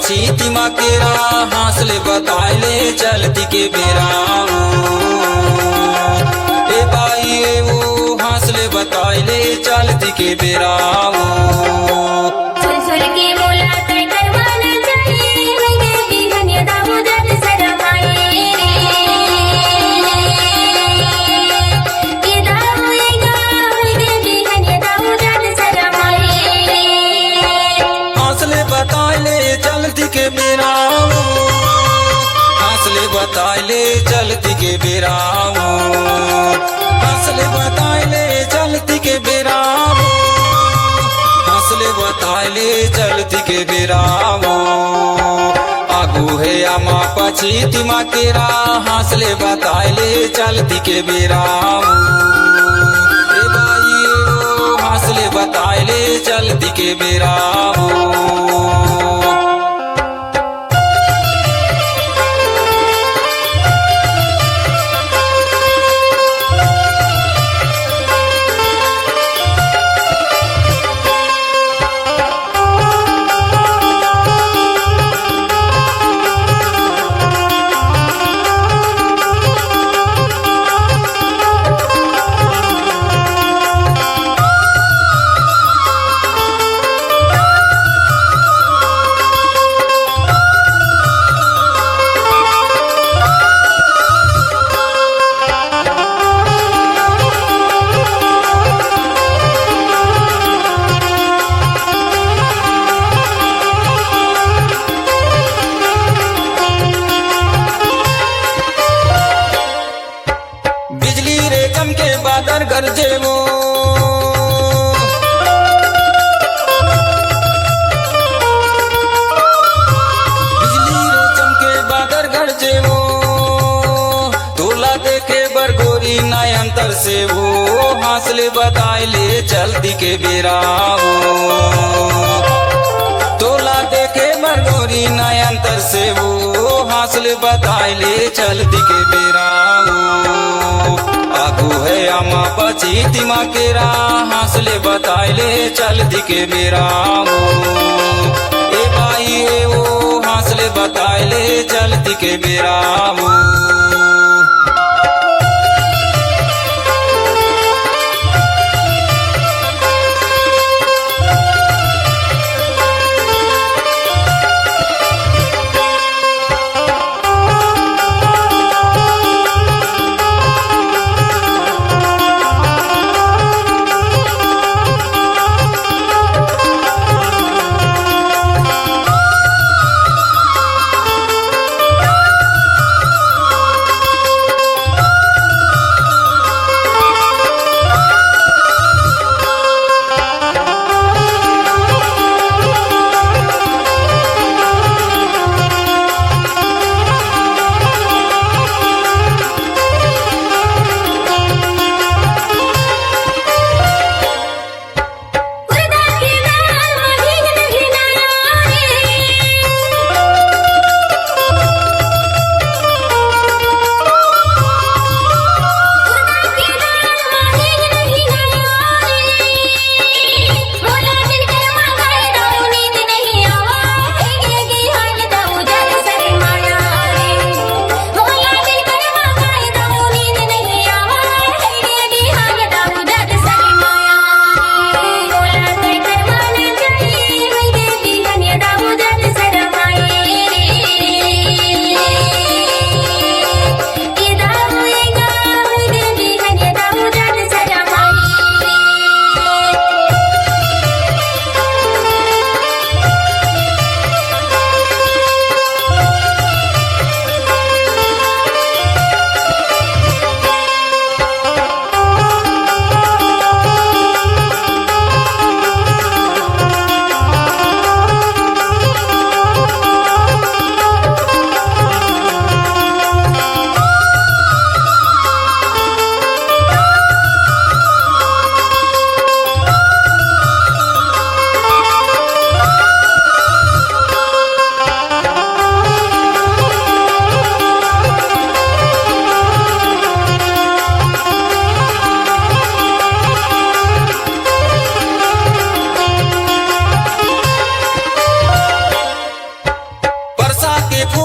पछीती माँ केरा हासले बताइले चलती के बेरा ए बाई ए वो हासले बताइले चलती के बेरा सुर के बोला तय करवाना चाहिए मैं कहती हन्य दाऊ जात सरमाए ये दाऊ ये गाँव मैं कहती हन्य दाऊ जात सरमाए हासले बताइले चलती के बेरा हासले बताइले चलती के बेरा हासले बताइले चलती के बेरा हासले बताइले चलती के बेरा आगू है आमा पछीती माँ केरा हासले बताइले चलती के बेरा ए बाई ओ हासले बताइले चलती के बेरा बिजली रे चमके बादल गरजे वो बिजली रे चमके बादल गरजे वो तोला देखे बरगोरी नाय अंतर से वो हासले बताइले चलती के बेरा तोला देखे बरगोरी नाय अंतर से वो हासले बताइले चलती के बेरा आगू है आमा पछीती माँ केरा हासले बताइले चलती के बेरा ए बाई ए वो हासले बताइले चलती के बेरा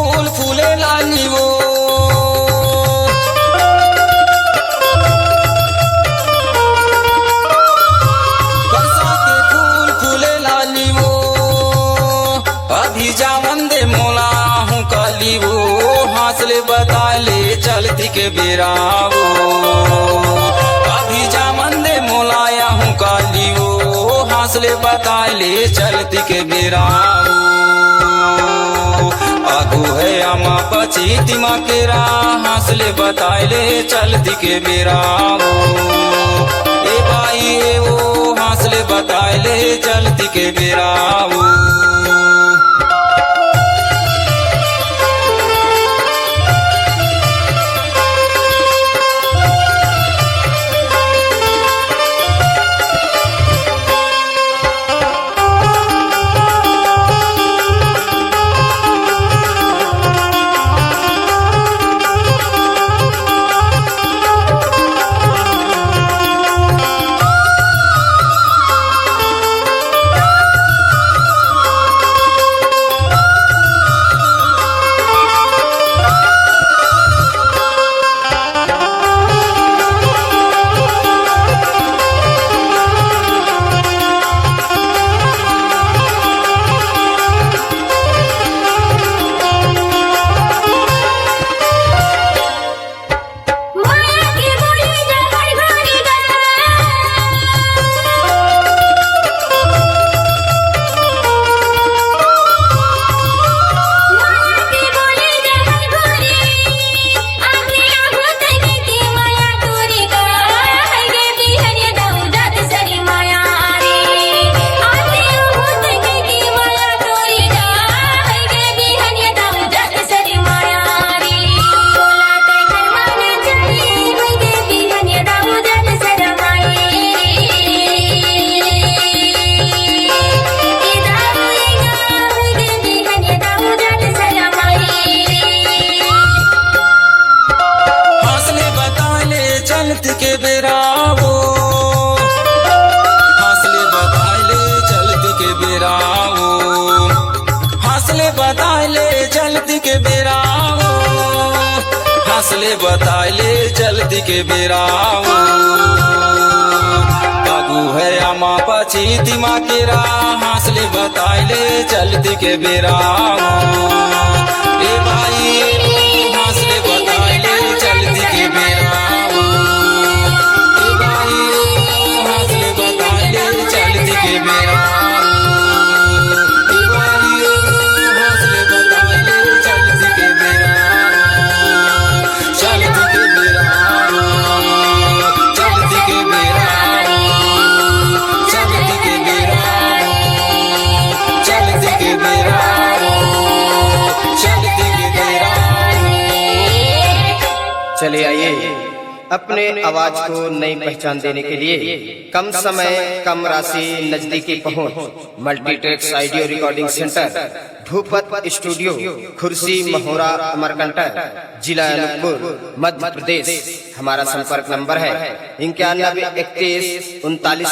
फूल फूले लानी वो बरसा के फूल फूले लानी वो अभी जावन दे मोला हूँ काली वो हासले बता ले चलती के बेरा वो अभी जावन दे मोलाया हूँ काली वो हासले बता ले चलती के बेरा वो आगू है आमा पची तिमा केरा हासले बता ले चलती के बेरा वो ए भाई ए वो हासले बता ले चलती के बेरा वो के बेरा वो हासले बताए चलती के बेरा वो हासले बताए चलती के बेरा वो हासले बताए चलती के बेरा वो बाबू है आमा पची तिमा केरा हासले बताए चलती के बेरा वो ए भाई हासले बताए चलती के बेरा चले आइए अपने आवाज को नई पहचान देने के लिए कम समय कम राशि नजदीकी पहुंच मल्टीट्रैक्स ऑडियो रिकॉर्डिंग सेंटर भूपत स्टूडियो खुर्सी महोरा अमरकंटक जिला अनूपपुर मध्य प्रदेश। हमारा संपर्क नंबर है 91 31 39